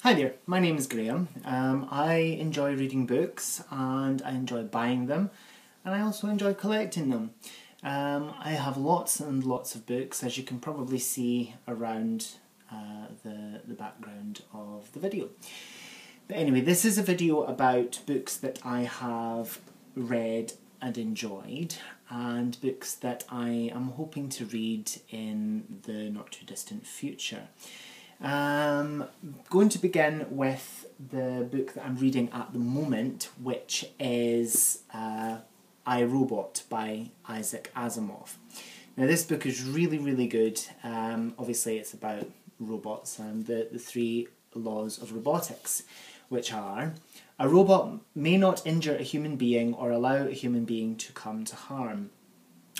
Hi there, my name is Graham. I enjoy reading books and I enjoy buying them, and I also enjoy collecting them. I have lots and lots of books, as you can probably see around the background of the video. But anyway, this is a video about books that I have read and enjoyed, and books that I am hoping to read in the not too distant future. Going to begin with the book that I'm reading at the moment, which is I, Robot by Isaac Asimov. Now this book is really good. Obviously it's about robots and the three laws of robotics, which are: a robot may not injure a human being or allow a human being to come to harm.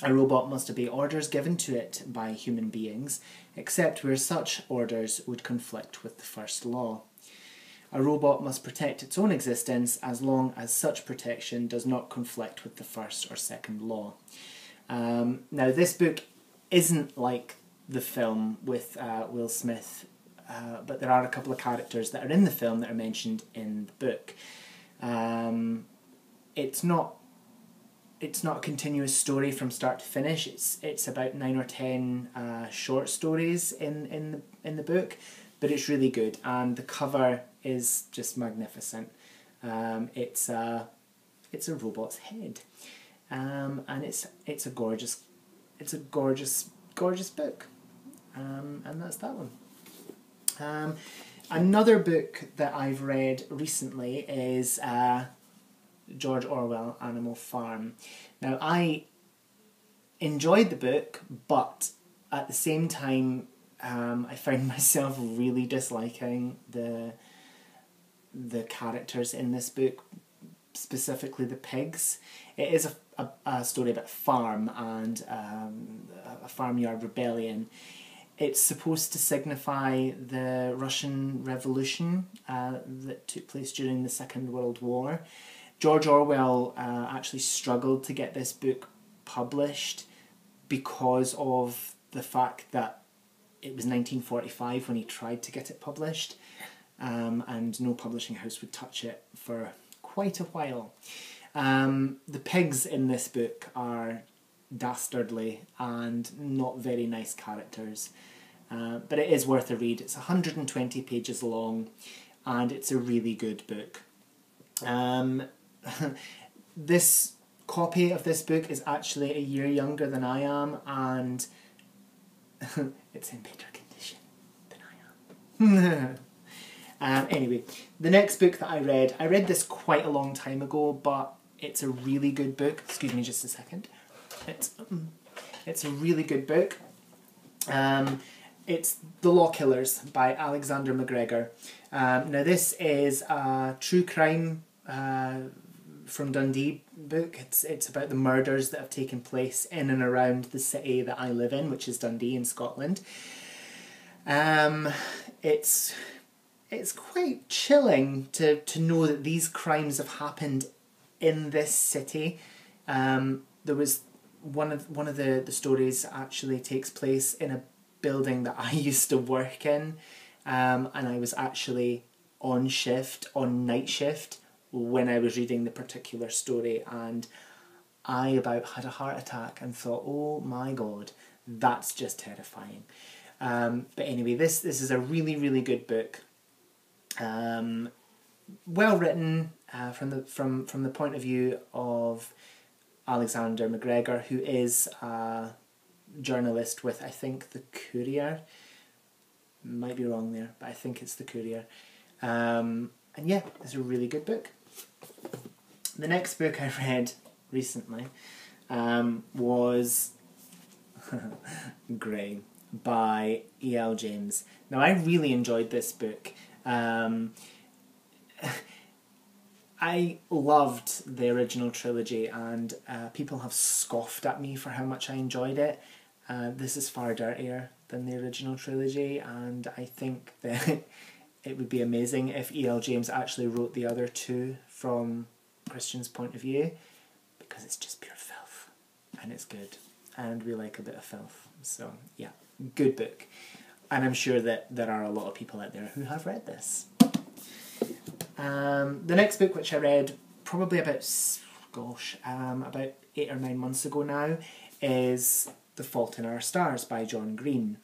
A robot must obey orders given to it by human beings, except where such orders would conflict with the first law. A robot must protect its own existence as long as such protection does not conflict with the first or second law. Now this book isn't like the film with Will Smith, but there are a couple of characters that are in the film that are mentioned in the book. It's not a continuous story from start to finish. It's about 9 or 10 short stories in the book, but it's really good, and the cover is just magnificent. It's a robot's head, and it's a gorgeous book, and that's that one. Another book that I've read recently is George Orwell, Animal Farm. Now I enjoyed the book, but at the same time I found myself really disliking the characters in this book, specifically the pigs. It is a story about a farm and a farmyard rebellion. It's supposed to signify the Russian Revolution that took place during the Second World War. George Orwell actually struggled to get this book published because of the fact that it was 1945 when he tried to get it published, and no publishing house would touch it for quite a while. The pigs in this book are dastardly and not very nice characters, but it is worth a read. It's 120 pages long and it's a really good book. This copy of this book is actually a year younger than I am, and it's in better condition than I am. Anyway, the next book that I read this quite a long time ago, but it's a really good book. Excuse me just a second. It's a really good book. It's The Law Killers by Alexander McGregor. Now this is a true crime from Dundee book. It's about the murders that have taken place in and around the city that I live in, which is Dundee in Scotland. It's quite chilling to know that these crimes have happened in this city. There was one of the stories actually takes place in a building that I used to work in, and I was actually on night shift, when I was reading the particular story, and I about had a heart attack and thought, oh my god, that's just terrifying. But anyway, this is a really good book. Well written from the point of view of Alexander McGregor, who is a journalist with, I think, the Courier. Might be wrong there, but I think it's the Courier. And yeah, it's a really good book. The next book I read recently was Grey by E.L. James. Now I really enjoyed this book. I loved the original trilogy, and people have scoffed at me for how much I enjoyed it. This is far dirtier than the original trilogy, and I think that it would be amazing if E.L. James actually wrote the other two from Christian's point of view, because it's just pure filth and it's good, and we like a bit of filth. So yeah, good book, and I'm sure that there are a lot of people out there who have read this. The next book which I read probably about, about 8 or 9 months ago now is The Fault in Our Stars by John Green.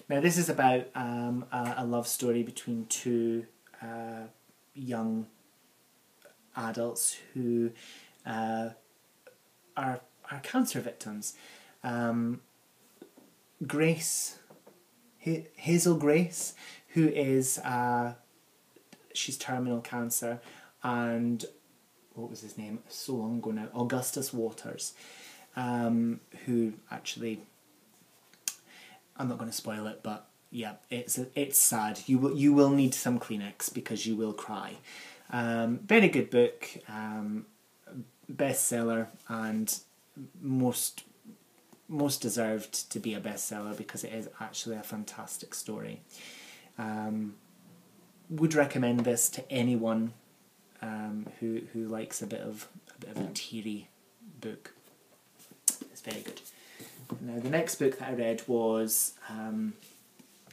Now this is about a love story between two young adults who are cancer victims. Hazel Grace, who is she's terminal cancer, and what was his name? So long ago now. Augustus Waters, who actually, I'm not going to spoil it, but yeah, it's sad. You will need some Kleenex because you will cry. Very good book, bestseller, and most deserved to be a bestseller because it is actually a fantastic story. Would recommend this to anyone who likes a bit of a teary book. It's very good. Now the next book that I read was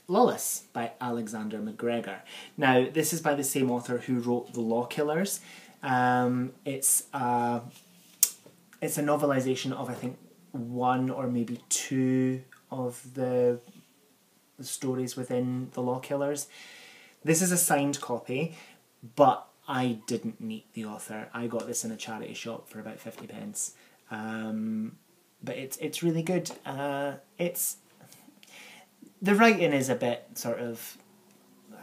Lawless by Alexander McGregor. Now this is by the same author who wrote The Law Killers. It's a novelisation of, I think, 1 or maybe 2 of the stories within The Law Killers. This is a signed copy, but I didn't meet the author. I got this in a charity shop for about 50p. But it's really good. It's the writing is a bit sort of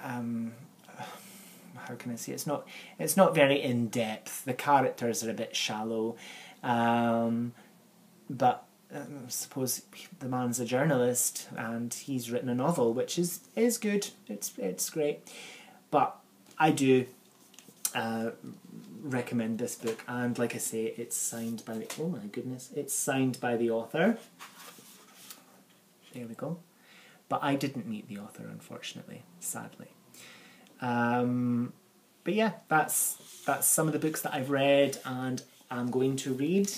how can I say, it's not very in depth. The characters are a bit shallow, but I suppose the man's a journalist and he's written a novel, which is good. It's great, but I do recommend this book, and like I say, it's signed by the, oh my goodness, it's signed by the author. There we go. But I didn't meet the author, unfortunately, sadly. But yeah, that's some of the books that I've read and I'm going to read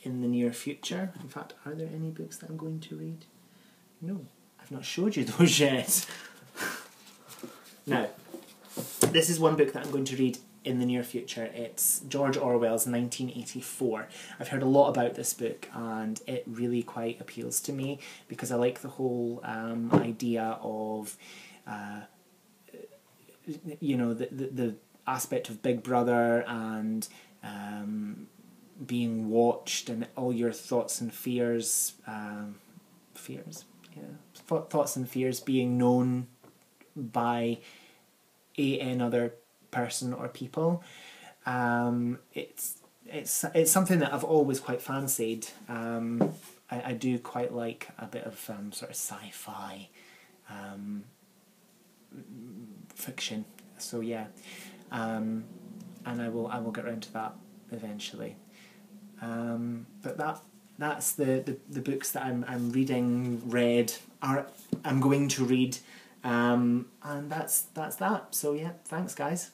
in the near future. In fact, are there any books that I'm going to read? No, I've not showed you those yet. Now, this is one book that I'm going to read in the near future. It's George Orwell's 1984. I've heard a lot about this book and it really quite appeals to me because I like the whole idea of you know, the aspect of Big Brother and being watched and all your thoughts and fears, thoughts and fears being known by another person or people. It's something that I've always quite fancied. I do quite like a bit of sort of sci-fi fiction. So yeah, and I will get around to that eventually. But that's the books that I'm reading, I'm going to read, and that's that. So yeah, thanks guys.